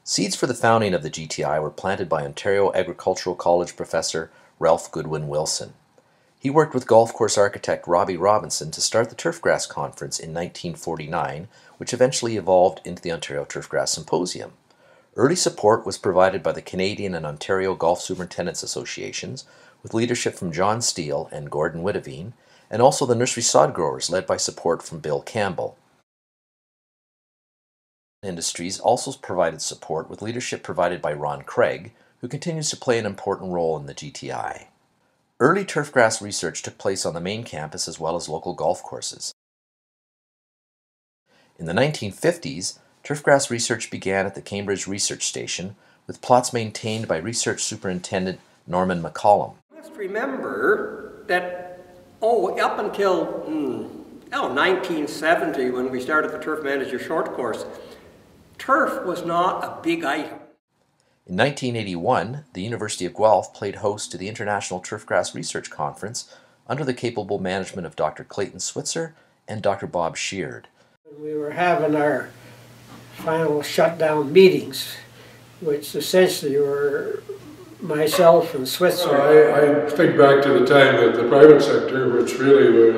Seeds for the founding of the GTI were planted by Ontario Agricultural College professor Ralph Goodwin Wilson. He worked with golf course architect Robbie Robinson to start the Turfgrass Conference in 1949, which eventually evolved into the Ontario Turfgrass Symposium. Early support was provided by the Canadian and Ontario Golf Superintendents Associations, with leadership from John Steele and Gordon Witteveen, and also the nursery sod growers led by support from Bill Campbell. Industries also provided support with leadership provided by Ron Craig, who continues to play an important role in the GTI. Early turfgrass research took place on the main campus as well as local golf courses. In the 1950s, turfgrass research began at the Cambridge Research Station, with plots maintained by Research Superintendent Norman McCollum. You must remember that, up until 1970, when we started the Turf Manager short course, turf was not a big item. In 1981, the University of Guelph played host to the International Turfgrass Research Conference under the capable management of Dr. Clayton Switzer and Dr. Bob Sheard. We were having our final shutdown meetings, which essentially were myself and Switzer. I think back to the time that the private sector, which really were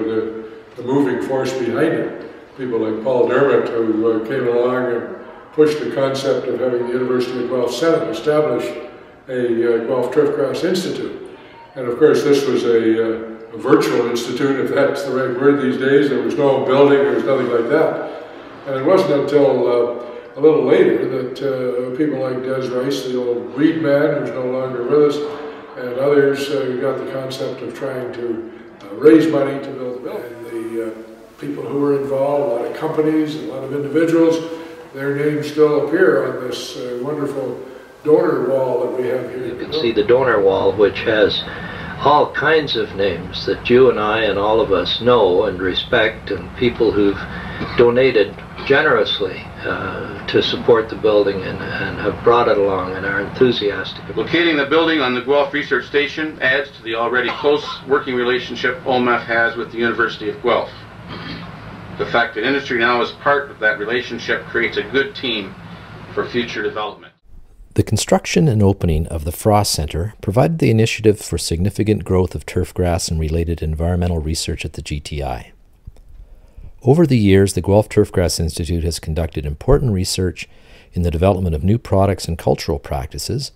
the moving force behind it, people like Paul Dermott, who came along and pushed the concept of having the University of Guelph Senate establish a Guelph Turfgrass Institute. And of course this was a virtual institute, if that's the right word these days. There was no building, there was nothing like that. And it wasn't until a little later that people like Des Rice, the old weed man who's no longer with us, and others got the concept of trying to raise money to build the building. And the people who were involved, a lot of companies, a lot of individuals, their names still appear on this wonderful donor wall that we have here. You can see the donor wall, which has all kinds of names that you and I and all of us know and respect, and people who've donated generously to support the building and have brought it along and are enthusiastic. Locating the building on the Guelph Research Station adds to the already close working relationship OMF has with the University of Guelph. The fact that industry now is part of that relationship creates a good team for future development. The construction and opening of the Frost Centre provided the initiative for significant growth of turfgrass and related environmental research at the GTI. Over the years, the Guelph Turfgrass Institute has conducted important research in the development of new products and cultural practices,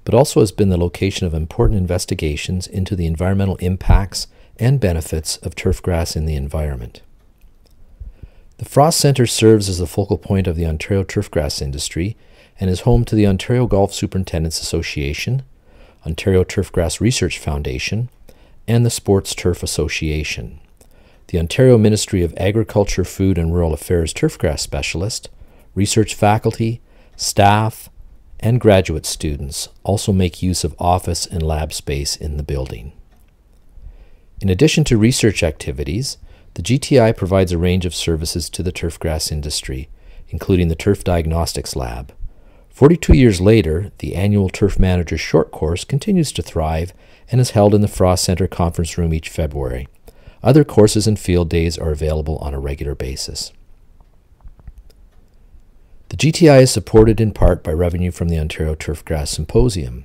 but also has been the location of important investigations into the environmental impacts and benefits of turfgrass in the environment. The Frost Centre serves as the focal point of the Ontario turfgrass industry and is home to the Ontario Golf Superintendents Association, Ontario Turfgrass Research Foundation, and the Sports Turf Association. The Ontario Ministry of Agriculture, Food and Rural Affairs Turfgrass Specialist, research faculty, staff, and graduate students also make use of office and lab space in the building. In addition to research activities, the GTI provides a range of services to the turfgrass industry, including the Turf Diagnostics Lab. 42 years later, the annual Turf Manager short course continues to thrive and is held in the Frost Centre conference room each February. Other courses and field days are available on a regular basis. The GTI is supported in part by revenue from the Ontario Turfgrass Symposium.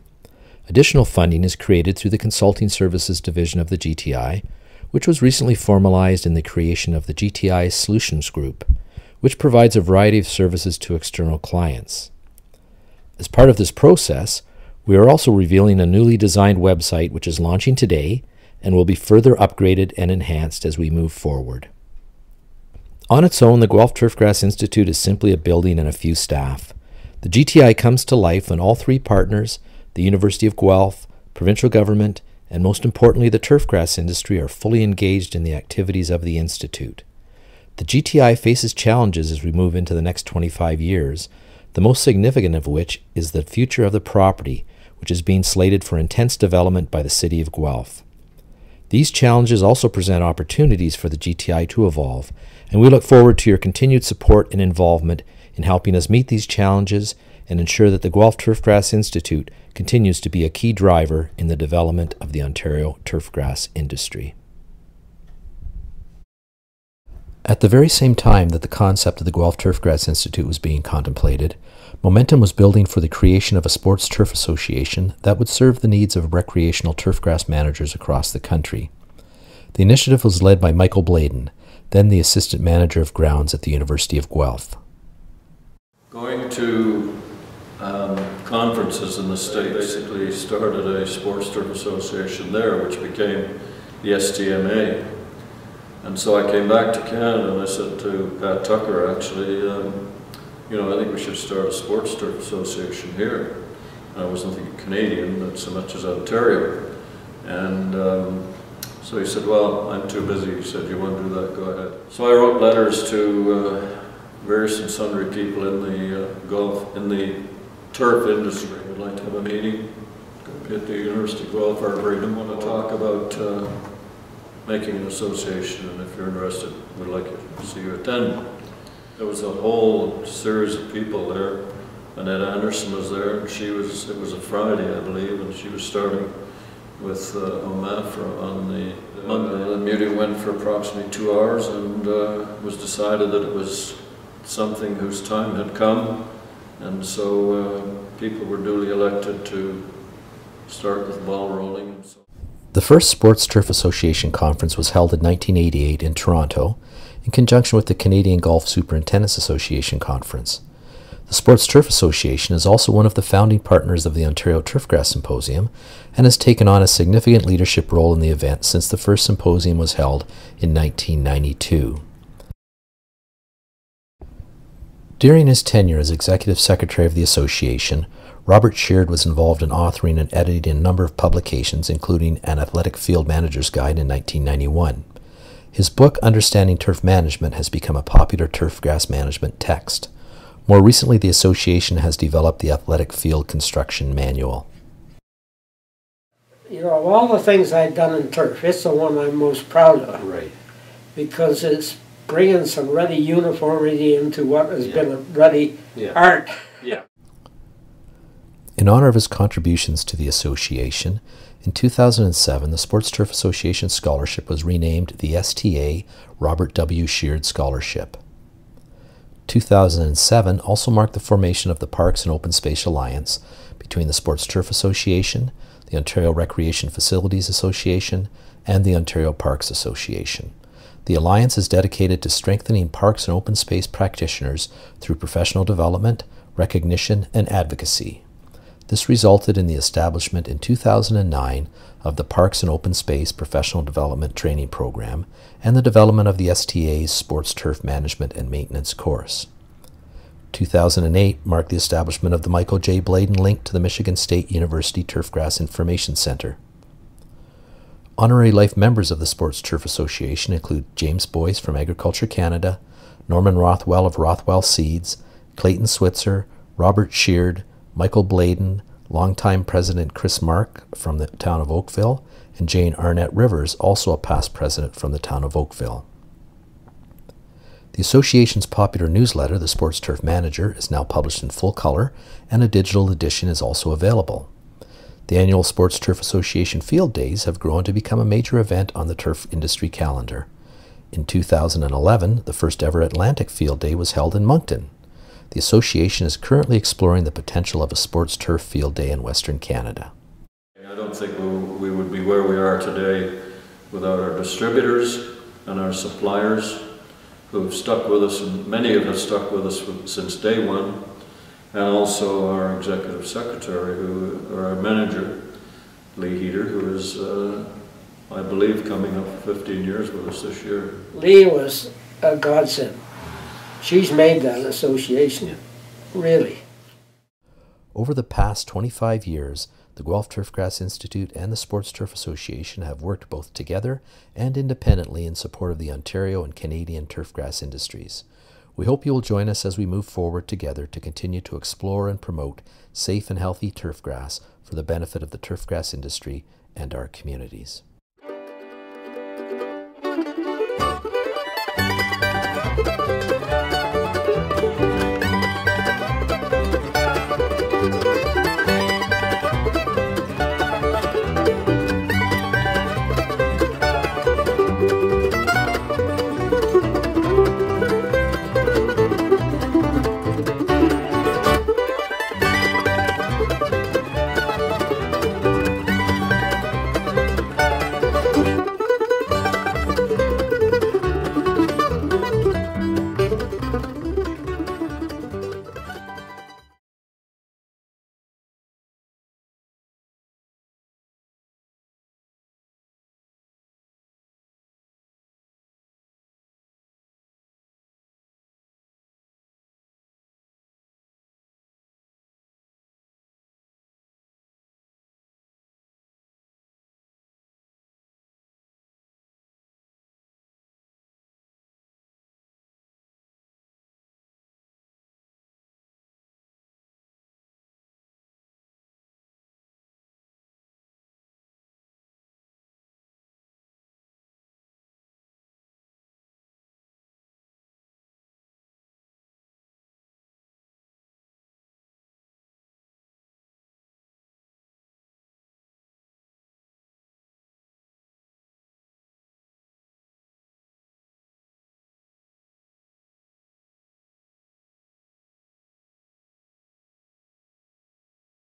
Additional funding is created through the Consulting Services Division of the GTI, which was recently formalized in the creation of the GTI Solutions Group, which provides a variety of services to external clients. As part of this process, we are also revealing a newly designed website which is launching today and will be further upgraded and enhanced as we move forward. On its own, the Guelph Turfgrass Institute is simply a building and a few staff. The GTI comes to life when all three partners, the University of Guelph, provincial government, and most importantly the turfgrass industry, are fully engaged in the activities of the Institute. The GTI faces challenges as we move into the next 25 years, the most significant of which is the future of the property, which is being slated for intense development by the City of Guelph. These challenges also present opportunities for the GTI to evolve, and we look forward to your continued support and involvement in helping us meet these challenges and ensure that the Guelph Turfgrass Institute continues to be a key driver in the development of the Ontario turfgrass industry. At the very same time that the concept of the Guelph Turfgrass Institute was being contemplated, momentum was building for the creation of a sports turf association that would serve the needs of recreational turfgrass managers across the country. The initiative was led by Michael Bladen, then the assistant manager of grounds at the University of Guelph. Going to conferences in the States, basically started a sports turf association there, which became the STMA. And so I came back to Canada and I said to Pat Tucker, actually, you know, I think we should start a sports turf association here. And I wasn't thinking Canadian, not so much as Ontario. And so he said, well, I'm too busy. He said, you want to do that, go ahead. So I wrote letters to various and sundry people in the turf industry. I'd like to have a meeting at the University of Guelph Arboretum. I want to talk about making an association, and if you're interested, we'd like to see you attend. There was a whole series of people there. Annette Anderson was there, and it was a Friday, I believe, and she was starting with OMAF on the Monday. The meeting went for approximately 2 hours, and it was decided that it was something whose time had come, and so people were duly elected to start with the ball rolling. And so the first Sports Turf Association conference was held in 1988 in Toronto in conjunction with the Canadian Golf Superintendents Association Conference. The Sports Turf Association is also one of the founding partners of the Ontario Turfgrass Symposium and has taken on a significant leadership role in the event since the first symposium was held in 1992. During his tenure as Executive Secretary of the Association, Robert Sheard was involved in authoring and editing a number of publications, including An Athletic Field Manager's Guide in 1991. His book, Understanding Turf Management, has become a popular turfgrass management text. More recently, the association has developed the Athletic Field Construction Manual. You know, of all the things I've done in turf, it's the one I'm most proud of. Right. Because it's bringing some ready uniformity into what has been a ready art. Yeah. In honor of his contributions to the association, in 2007, the Sports Turf Association Scholarship was renamed the STA Robert W. Sheard Scholarship. 2007 also marked the formation of the Parks and Open Space Alliance between the Sports Turf Association, the Ontario Recreation Facilities Association, and the Ontario Parks Association. The Alliance is dedicated to strengthening parks and open space practitioners through professional development, recognition, and advocacy. This resulted in the establishment in 2009 of the Parks and Open Space Professional Development Training Program and the development of the STA's Sports Turf Management and Maintenance course. 2008 marked the establishment of the Michael J. Bladen link to the Michigan State University Turfgrass Information Center. Honorary life members of the Sports Turf Association include James Boyce from Agriculture Canada, Norman Rothwell of Rothwell Seeds, Clayton Switzer, Robert Sheard, Michael Bladen, longtime President Chris Mark from the town of Oakville, and Jane Arnett Rivers, also a past president from the town of Oakville. The association's popular newsletter, The Sports Turf Manager, is now published in full color, and a digital edition is also available. The annual Sports Turf Association Field Days have grown to become a major event on the turf industry calendar. In 2011, the first ever Atlantic Field Day was held in Moncton. The association is currently exploring the potential of a sports turf field day in Western Canada. I don't think we would be where we are today without our distributors and our suppliers who have stuck with us, and many of us stuck with us since day one, and also our executive secretary, or our manager, Lee Heater, who is, I believe, coming up 15 years with us this year. Lee was a godsend. She's made that association, really. Over the past 25 years, the Guelph Turfgrass Institute and the Sports Turf Association have worked both together and independently in support of the Ontario and Canadian turfgrass industries. We hope you will join us as we move forward together to continue to explore and promote safe and healthy turfgrass for the benefit of the turfgrass industry and our communities.